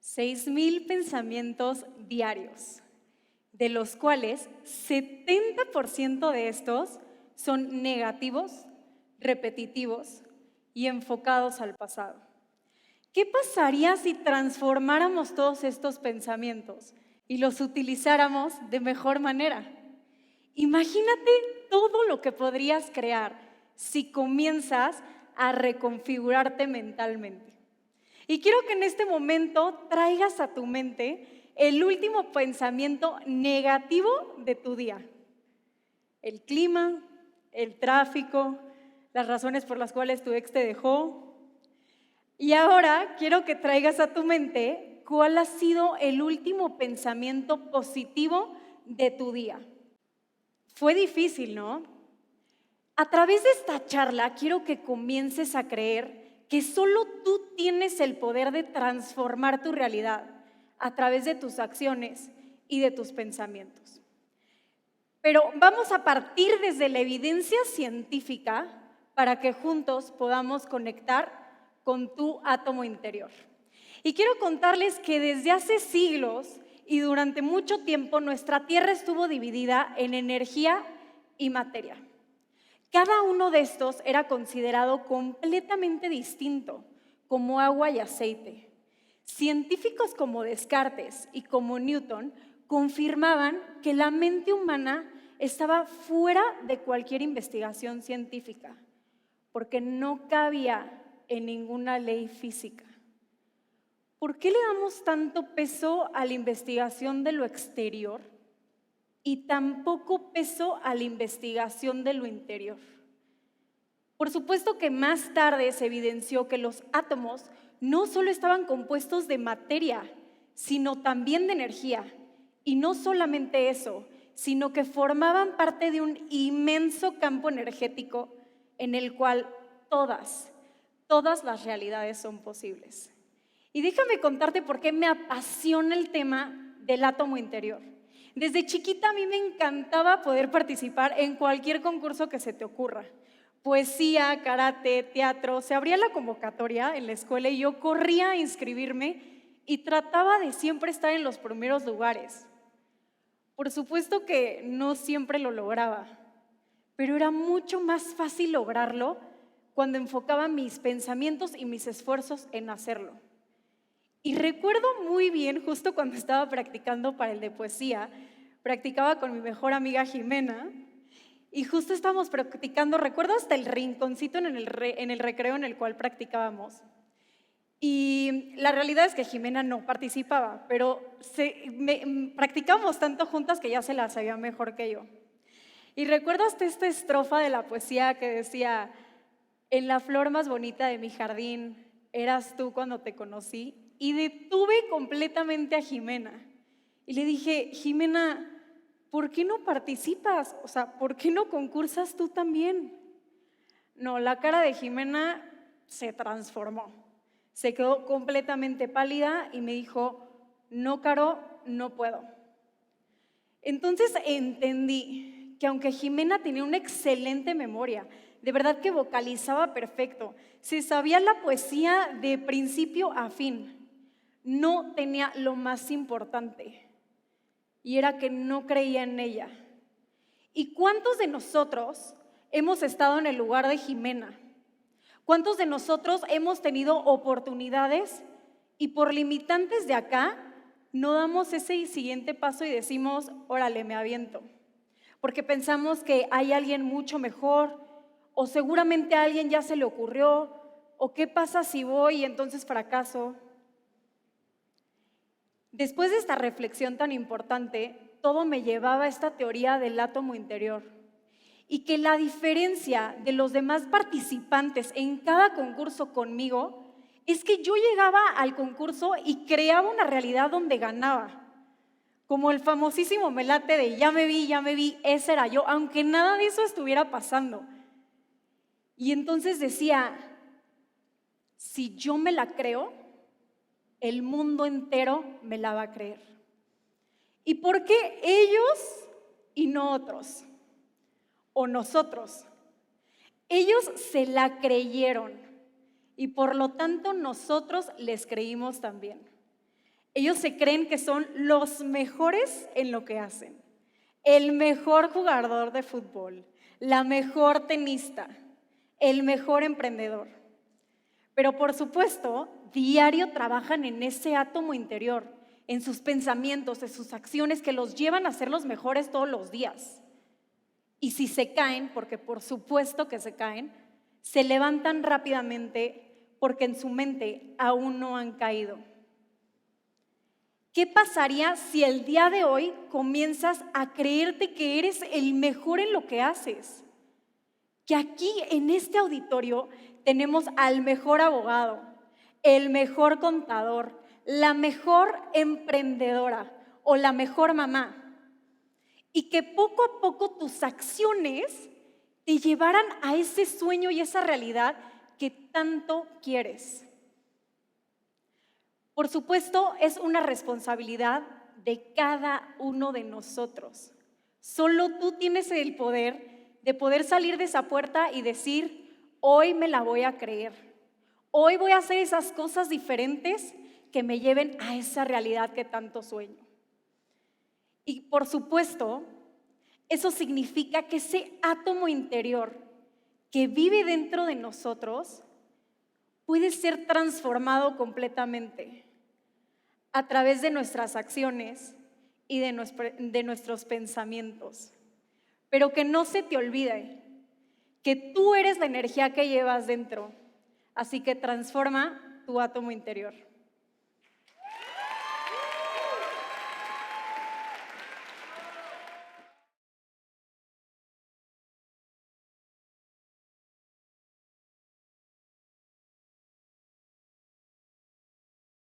6,000 pensamientos diarios, de los cuales 70% de estos son negativos, repetitivos y enfocados al pasado. ¿Qué pasaría si transformáramos todos estos pensamientos y los utilizáramos de mejor manera? Imagínate todo lo que podrías crear si comienzas a reconfigurarte mentalmente. Y quiero que en este momento traigas a tu mente el último pensamiento negativo de tu día. El clima, el tráfico, las razones por las cuales tu ex te dejó. Y ahora quiero que traigas a tu mente cuál ha sido el último pensamiento positivo de tu día. Fue difícil, ¿no? A través de esta charla quiero que comiences a creer que solo tú tienes el poder de transformar tu realidad a través de tus acciones y de tus pensamientos. Pero vamos a partir desde la evidencia científica para que juntos podamos conectar con tu átomo interior. Y quiero contarles que desde hace siglos y durante mucho tiempo nuestra Tierra estuvo dividida en energía y materia. Cada uno de estos era considerado completamente distinto, como agua y aceite. Científicos como Descartes y como Newton confirmaban que la mente humana estaba fuera de cualquier investigación científica, porque no cabía en ninguna ley física. ¿Por qué le damos tanto peso a la investigación de lo exterior y tan poco peso a la investigación de lo interior? Por supuesto que más tarde se evidenció que los átomos no solo estaban compuestos de materia, sino también de energía. Y no solamente eso, sino que formaban parte de un inmenso campo energético en el cual todas las realidades son posibles. Y déjame contarte por qué me apasiona el tema del átomo interior. Desde chiquita a mí me encantaba poder participar en cualquier concurso que se te ocurra. Poesía, karate, teatro, se abría la convocatoria en la escuela y yo corría a inscribirme y trataba de siempre estar en los primeros lugares. Por supuesto que no siempre lo lograba, pero era mucho más fácil lograrlo cuando enfocaba mis pensamientos y mis esfuerzos en hacerlo. Y recuerdo muy bien, justo cuando estaba practicando para el de poesía, practicaba con mi mejor amiga Jimena, y justo estábamos practicando, recuerdo hasta el rinconcito en el recreo en el cual practicábamos. Y la realidad es que Jimena no participaba, pero practicábamos tanto juntas que ya se la sabía mejor que yo. Y recuerdo hasta esta estrofa de la poesía que decía: en la flor más bonita de mi jardín, eras tú cuando te conocí. Y detuve completamente a Jimena. Y le dije: Jimena, ¿por qué no participas? O sea, ¿por qué no concursas tú también? No, la cara de Jimena se transformó. Se quedó completamente pálida y me dijo: no, Caro, no puedo. Entonces entendí que aunque Jimena tenía una excelente memoria, de verdad que vocalizaba perfecto, se sabía la poesía de principio a fin, no tenía lo más importante, y era que no creía en ella. ¿Y cuántos de nosotros hemos estado en el lugar de Jimena? ¿Cuántos de nosotros hemos tenido oportunidades y por limitantes de acá no damos ese siguiente paso y decimos: órale, me aviento? Porque pensamos que hay alguien mucho mejor, o seguramente a alguien ya se le ocurrió, o qué pasa si voy y entonces fracaso. Después de esta reflexión tan importante, todo me llevaba a esta teoría del átomo interior, y que la diferencia de los demás participantes en cada concurso conmigo es que yo llegaba al concurso y creaba una realidad donde ganaba. Como el famosísimo melate de ya me vi, ese era yo, aunque nada de eso estuviera pasando. Y entonces decía: si yo me la creo, el mundo entero me la va a creer. ¿Y por qué ellos y no otros? O nosotros. Ellos se la creyeron y por lo tanto nosotros les creímos también. Ellos se creen que son los mejores en lo que hacen. El mejor jugador de fútbol, la mejor tenista, el mejor emprendedor. Pero por supuesto, diario trabajan en ese átomo interior, en sus pensamientos, en sus acciones que los llevan a ser los mejores todos los días. Y si se caen, porque por supuesto que se caen, se levantan rápidamente porque en su mente aún no han caído. ¿Qué pasaría si el día de hoy comienzas a creerte que eres el mejor en lo que haces? Que aquí en este auditorio tenemos al mejor abogado, el mejor contador, la mejor emprendedora o la mejor mamá. Y que poco a poco tus acciones te llevaran a ese sueño y esa realidad que tanto quieres. Por supuesto, es una responsabilidad de cada uno de nosotros. Solo tú tienes el poder de poder salir de esa puerta y decir, hoy me la voy a creer. Hoy voy a hacer esas cosas diferentes que me lleven a esa realidad que tanto sueño. Y por supuesto, eso significa que ese átomo interior que vive dentro de nosotros puede ser transformado completamente a través de nuestras acciones y de nuestros pensamientos. Pero que no se te olvide que tú eres la energía que llevas dentro, así que transforma tu átomo interior.